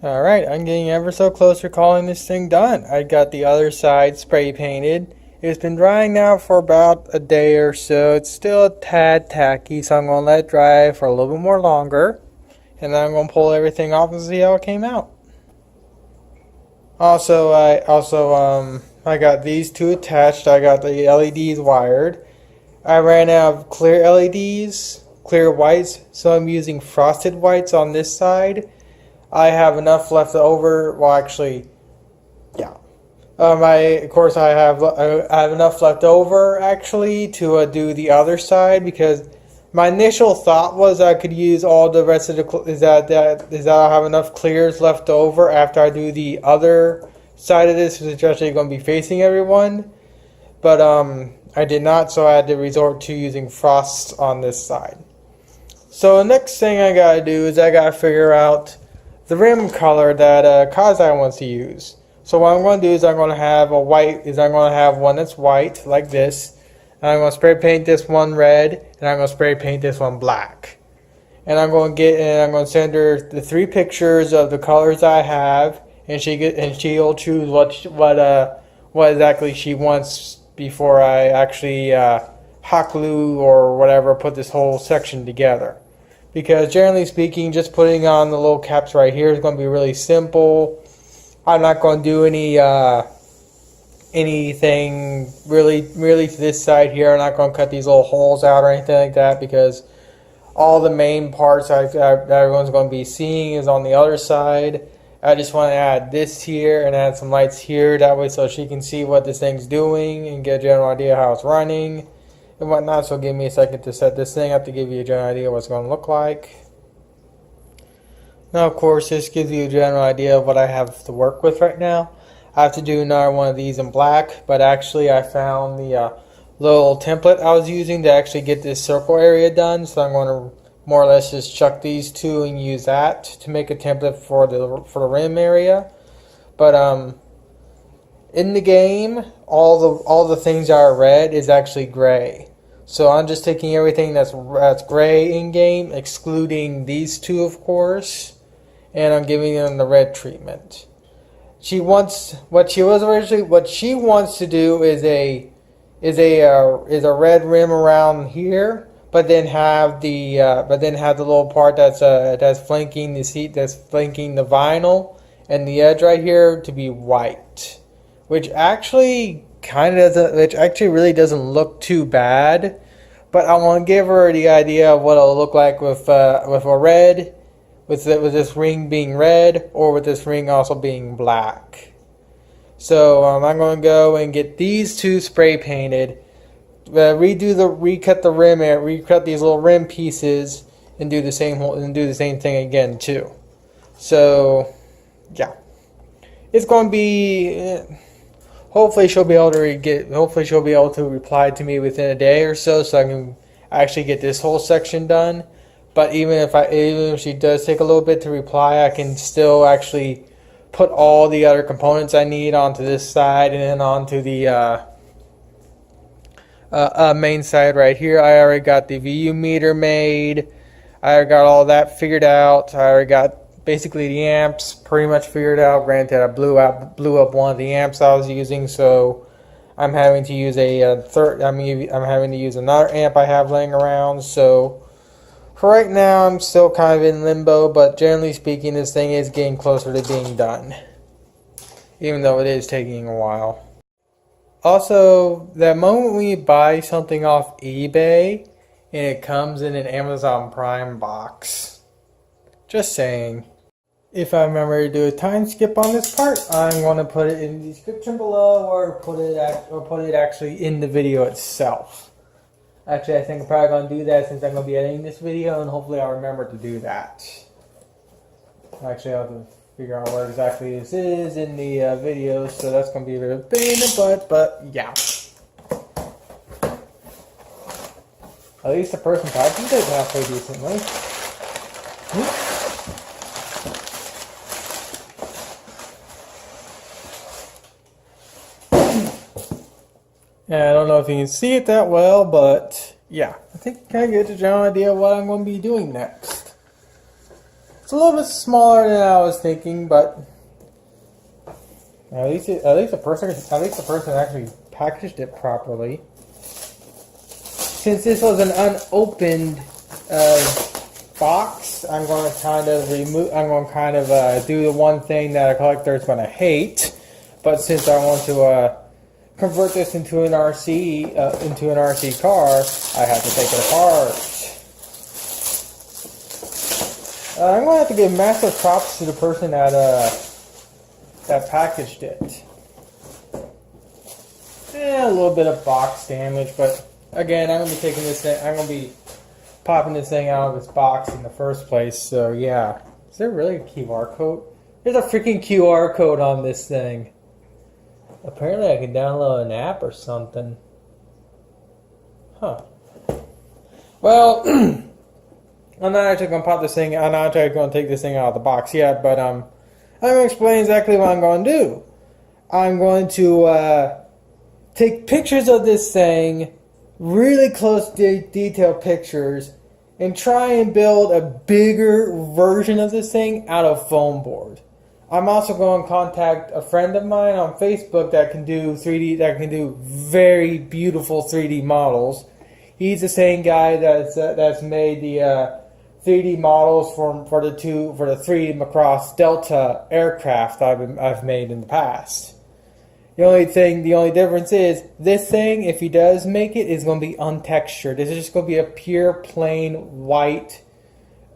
Alright, I'm getting ever so close to calling this thing done. I got the other side spray painted. It's been drying now for about a day or so. It's still a tad tacky, so I'm going to let it dry for a little bit more longer. And then I'm going to pull everything off and see how it came out. I got these two attached. I got the LEDs wired. I ran out of clear LEDs, clear whites, so I'm using frosted whites on this side. I have enough left over. Well, actually, yeah. I have enough left over actually to do the other side, because my initial thought was I could use all the rest of the is that I'll have enough clears left over after I do the other side of this, which is actually going to be facing everyone. But I did not, so I had to resort to using frost on this side. So the next thing I gotta do is I gotta figure out the rim color that Kazha wants to use. So what I'm going to do is I'm going to have one that's white like this, and I'm going to spray paint this one red, and I'm going to spray paint this one black. And I'm going to send her the 3 pictures of the colors I have, and she'll choose what exactly she wants before I actually hot glue or whatever put this whole section together. Because generally speaking, just putting on the little caps right here is going to be really simple. I'm not going to do anything really to this side here. I'm not going to cut these little holes out or anything like that, because all the main parts that everyone's going to be seeing is on the other side. I just want to add this here and add some lights here, that way so she can see what this thing's doing and get a general idea how it's running and whatnot. So give me a second to set this thing up to give you a general idea what it's going to look like. Now, of course, this gives you a general idea of what I have to work with right now. I have to do another one of these in black, but actually I found the little template I was using to actually get this circle area done. So I'm going to more or less just chuck these two and use that to make a template for the rim area. But in the game, all the things that are red is actually gray. So I'm just taking everything that's gray in game, excluding these two, of course, and I'm giving them the red treatment. What she wants to do is a red rim around here, but then have the little part that's flanking the seat, that's flanking the vinyl, and the edge right here to be white, which actually really doesn't look too bad. But I want to give her the idea of what it'll look like with a red, with this ring being red, or with this ring also being black. So I'm going to go and get these two spray painted, recut the rim, recut these little rim pieces, and do the same thing again too. So yeah, it's going to be. Hopefully she'll be able to reply to me within a day or so I can actually get this whole section done. But even if she does take a little bit to reply, I can still actually put all the other components I need onto this side and then onto the main side right here. I already got the VU meter made. I already got all that figured out. I already got basically the amps pretty much figured out. Granted, I blew up one of the amps I was using, so I'm having to use I'm having to use another amp I have laying around. So for right now, I'm still kind of in limbo, but generally speaking, this thing is getting closer to being done, even though it is taking a while. Also, that moment when you buy something off eBay and it comes in an Amazon Prime box. Just saying. If I remember to do a time skip on this part, I'm going to put it in the description below, or put it actually in the video itself. Actually, I think I'm probably going to do that since I'm going to be editing this video, and hopefully I'll remember to do that. Actually, I'll have to figure out where exactly this is in the video, so that's going to be a bit of a pain in the butt, but yeah. At least the person typing did halfway decently. Yeah, I don't know if you can see it that well, but yeah, I think I get a general idea of what I'm going to be doing next. a little bit smaller than I was thinking, but at least the person actually packaged it properly. Since this was an unopened box, I'm going to kind of do the one thing that a collector is going to hate. But since I want to convert this into an RC car, I have to take it apart. I'm going to have to give massive props to the person that packaged it. A little bit of box damage, but again, I'm going to be taking this thing. I'm going to be popping this thing out of its box in the first place. So yeah, is there really a QR code? There's a freaking QR code on this thing. Apparently, I can download an app or something. Huh. Well, I'm not actually going to pop this thing. I'm not actually going to take this thing out of the box yet, but I'm going to explain exactly what I'm going to do. I'm going to take pictures of this thing, really close detailed pictures, and try and build a bigger version of this thing out of foam board. I'm also going to contact a friend of mine on Facebook that can do very beautiful 3D models. He's the same guy that's made the 3D models for the 3D Macross Delta aircraft I've made in the past. The only difference is this thing, if he does make it, is going to be untextured. This is just going to be a pure plain white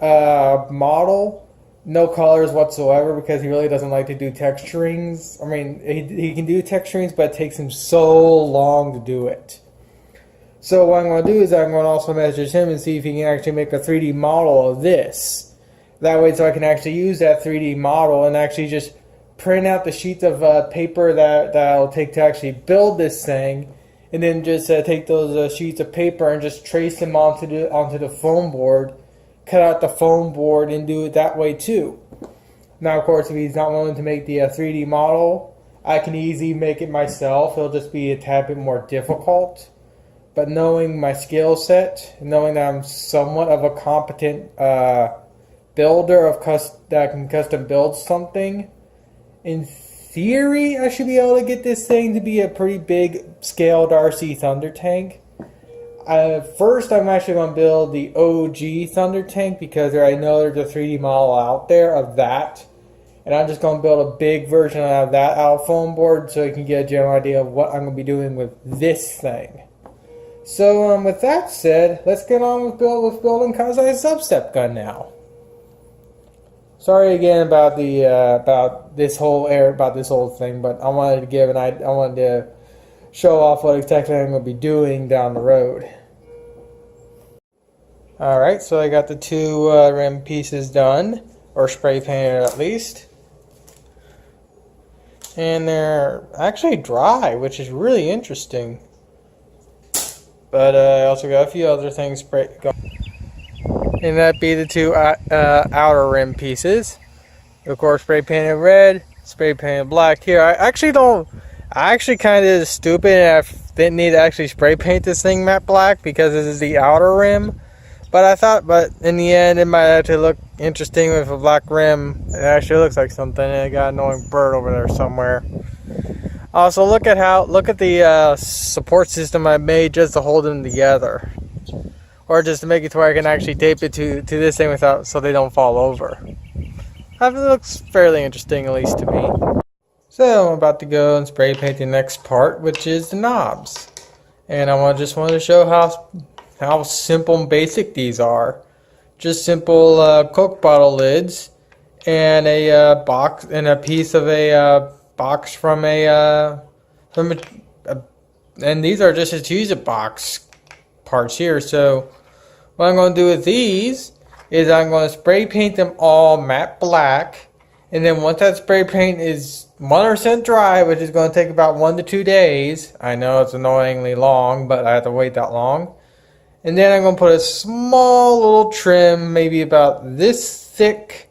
model. No colors whatsoever, because he really doesn't like to do texturings. I mean, he can do texturings, but it takes him so long to do it. So what I'm going to do is I'm going to also message him and see if he can actually make a 3D model of this. That way, so I can actually use that 3D model and actually just print out the sheets of paper that I'll take to actually build this thing, and then just take those sheets of paper and just trace them onto the foam board. Cut out the foam board and do it that way too. Now, of course, if he's not willing to make the 3D model, I can easily make it myself. It'll just be a tad bit more difficult. But knowing my skill set, knowing that I'm somewhat of a competent builder that can custom build something, in theory, I should be able to get this thing to be a pretty big scaled RC Thunder Tank. First, I'm actually going to build the OG Thunder Tank, because I know there's a 3D model out there of that. And I'm just going to build a big version of that out of foam board so you can get a general idea of what I'm going to be doing with this thing. So with that said, let's get on with building Kazha's DubStep gun now. Sorry again about this whole thing, but I wanted to show off what exactly I'm going to be doing down the road. Alright, so I got the two rim pieces done, or spray painted at least. And they're actually dry, which is really interesting. But I also got a few other things going. And that be the two outer rim pieces. Of course, spray painted red, spray painted black here. I actually kind of stupid and I didn't need to actually spray paint this thing matte black because this is the outer rim. But in the end, it might actually look interesting with a black rim. It actually looks like something, and I got an annoying bird over there somewhere. Also, look at the support system I made just to hold them together, or just to make it to where I can actually tape it to this thing so they don't fall over. It looks fairly interesting, at least to me. So I'm about to go and spray paint the next part, which is the knobs, and I just wanted to show how simple and basic these are. Just simple Coke bottle lids and a box and a piece of a box from and these are just adhesive box parts here. So what I'm going to do with these is I'm going to spray paint them all matte black, and then once that spray paint is 100% dry, which is going to take about 1 to 2 days. I know it's annoyingly long, but I have to wait that long. And then I'm going to put a small little trim, maybe about this thick,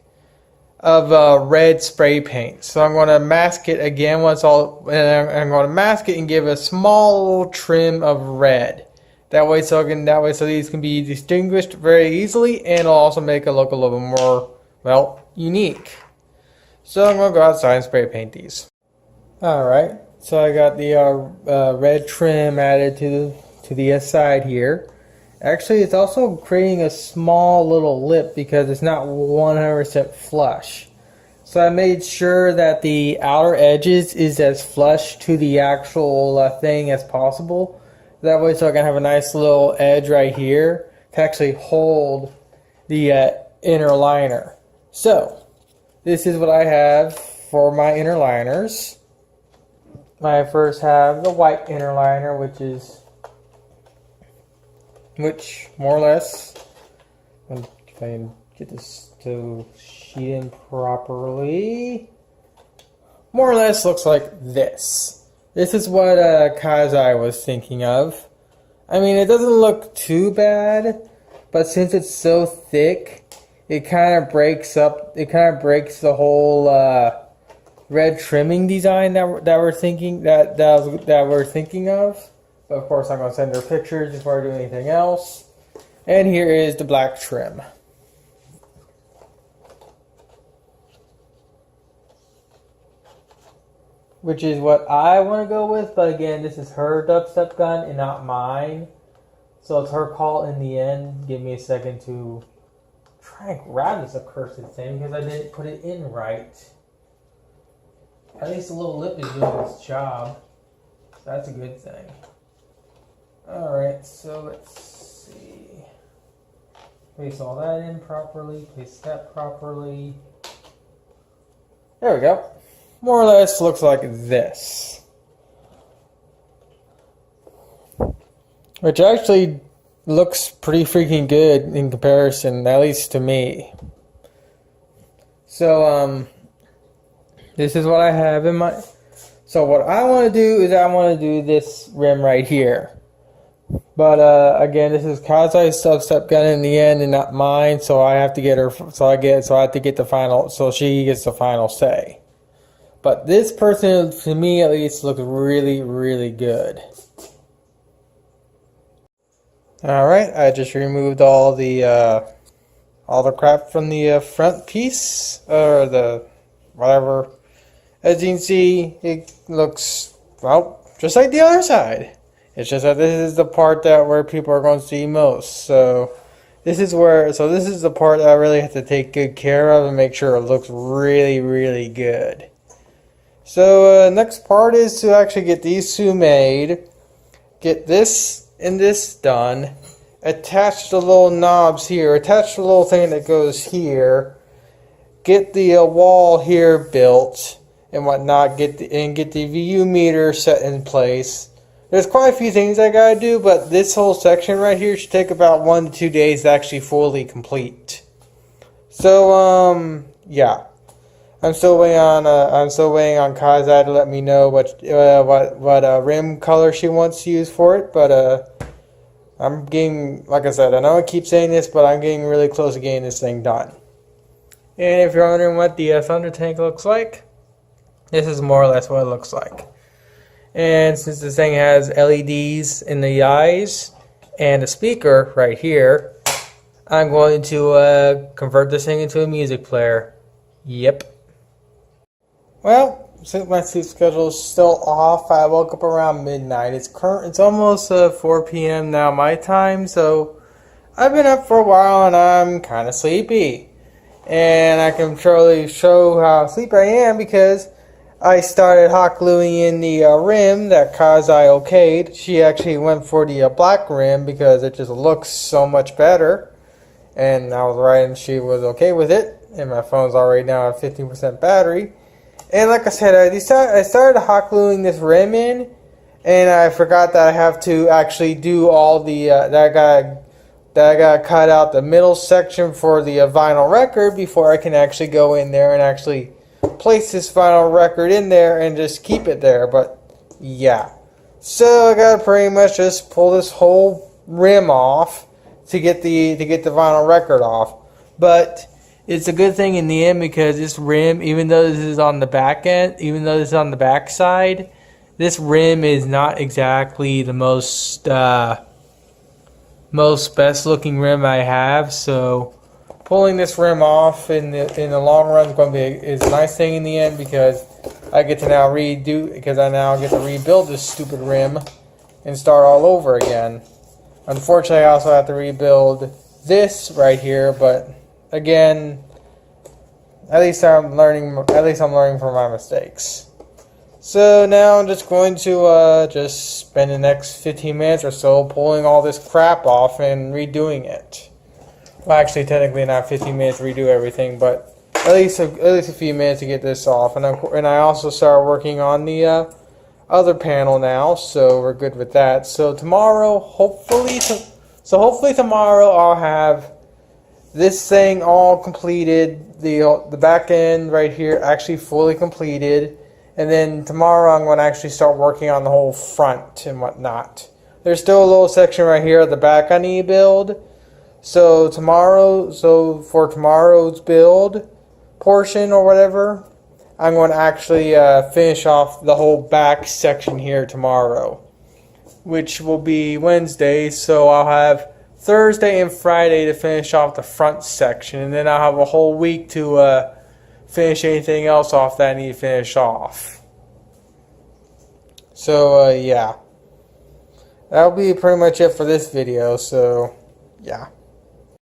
of red spray paint. So I'm going to mask it again I'm going to mask it and give a small little trim of red. That way, so these can be distinguished very easily, and it'll also make it look a little bit more well, unique. So I'm going to go outside and spray paint these. Alright, so I got the red trim added to the side here. Actually, it's also creating a small little lip because it's not 100% flush. So I made sure that the outer edges is as flush to the actual thing as possible. That way so I can have a nice little edge right here to actually hold the inner liner. So, this is what I have for my inner liners. I first have the white inner liner, which more or less, if I can get this to sheet in properly, more or less looks like this. This is what Kazha was thinking of. I mean, it doesn't look too bad, but since it's so thick, it kind of breaks the whole red trimming design that we're thinking of. But of course, I'm going to send her pictures before I do anything else. And here is the black trim. Which is what I want to go with, but again, this is her dubstep gun and not mine. So it's her call in the end. Give me a second to try and grab this accursed thing because I didn't put it in right. At least the little lip is doing its job. So that's a good thing. Alright, so let's see. Place all that in properly. Place that properly. There we go. More or less looks like this. Which actually looks pretty freaking good in comparison, at least to me. So, this is what I have in my... So what I want to do is I want to do this rim right here. But, again, this is Kazai's dubstep gun in the end and not mine, so I have to get her... So I have to get the final... So she gets the final say. But this person, to me at least, looks really, really good. Alright, I just removed all the crap from the front piece, or the whatever. As you can see, it looks, well, just like the other side. It's just that this is the part where people are going to see most. So this is the part that I really have to take good care of and make sure it looks really, really good. So next part is to actually get these two made, get this and this done, attach the little knobs here, attach the little thing that goes here, get the wall here built and whatnot, get the VU meter set in place. There's quite a few things I gotta do, but this whole section right here should take about 1 to 2 days to actually fully complete. So yeah. I'm still waiting on Kazha to let me know what rim color she wants to use for it. But I'm getting, like I said, I know I keep saying this, but I'm getting really close to getting this thing done. And if you're wondering what the Thunder Tank looks like, this is more or less what it looks like. And since this thing has LEDs in the eyes and a speaker right here, I'm going to convert this thing into a music player. Yep. Well, since my sleep schedule is still off, I woke up around midnight. It's almost 4 p.m. now my time, so I've been up for a while and I'm kind of sleepy. And I can surely show how sleepy I am because I started hot gluing in the rim that Kazha okayed. She actually went for the black rim because it just looks so much better. And I was right and she was okay with it. And my phone's already now at 15% battery. And like I said, I started hot gluing this rim in, and I forgot that I have to actually do all the that I gotta cut out the middle section for the vinyl record before I can actually go in there and actually place this vinyl record in there and just keep it there. But yeah, so I gotta pretty much just pull this whole rim off to get the vinyl record off, but it's a good thing in the end because this rim, even though this is on the back end, even though this is on the back side, this rim is not exactly the most best looking rim I have. So pulling this rim off in the long run is a nice thing in the end, because I get to now I get to rebuild this stupid rim and start all over again. Unfortunately, I also have to rebuild this right here, but again, at least I'm learning from my mistakes. So now I'm just going to just spend the next 15 minutes or so pulling all this crap off and redoing it. Well, actually, technically not 15 minutes to redo everything, but at least a few minutes to get this off. And I also started working on the other panel now, so we're good with that. So tomorrow, hopefully tomorrow I'll have this thing all completed, the back end right here actually fully completed, and then tomorrow I'm going to actually start working on the whole front and whatnot. There's still a little section right here at the back I need to build. So for tomorrow's build portion or whatever, I'm going to actually finish off the whole back section here tomorrow, which will be Wednesday. So I'll have Thursday and Friday to finish off the front section, and then I'll have a whole week to finish anything else off that I need to finish off. So yeah, that'll be pretty much it for this video. So yeah.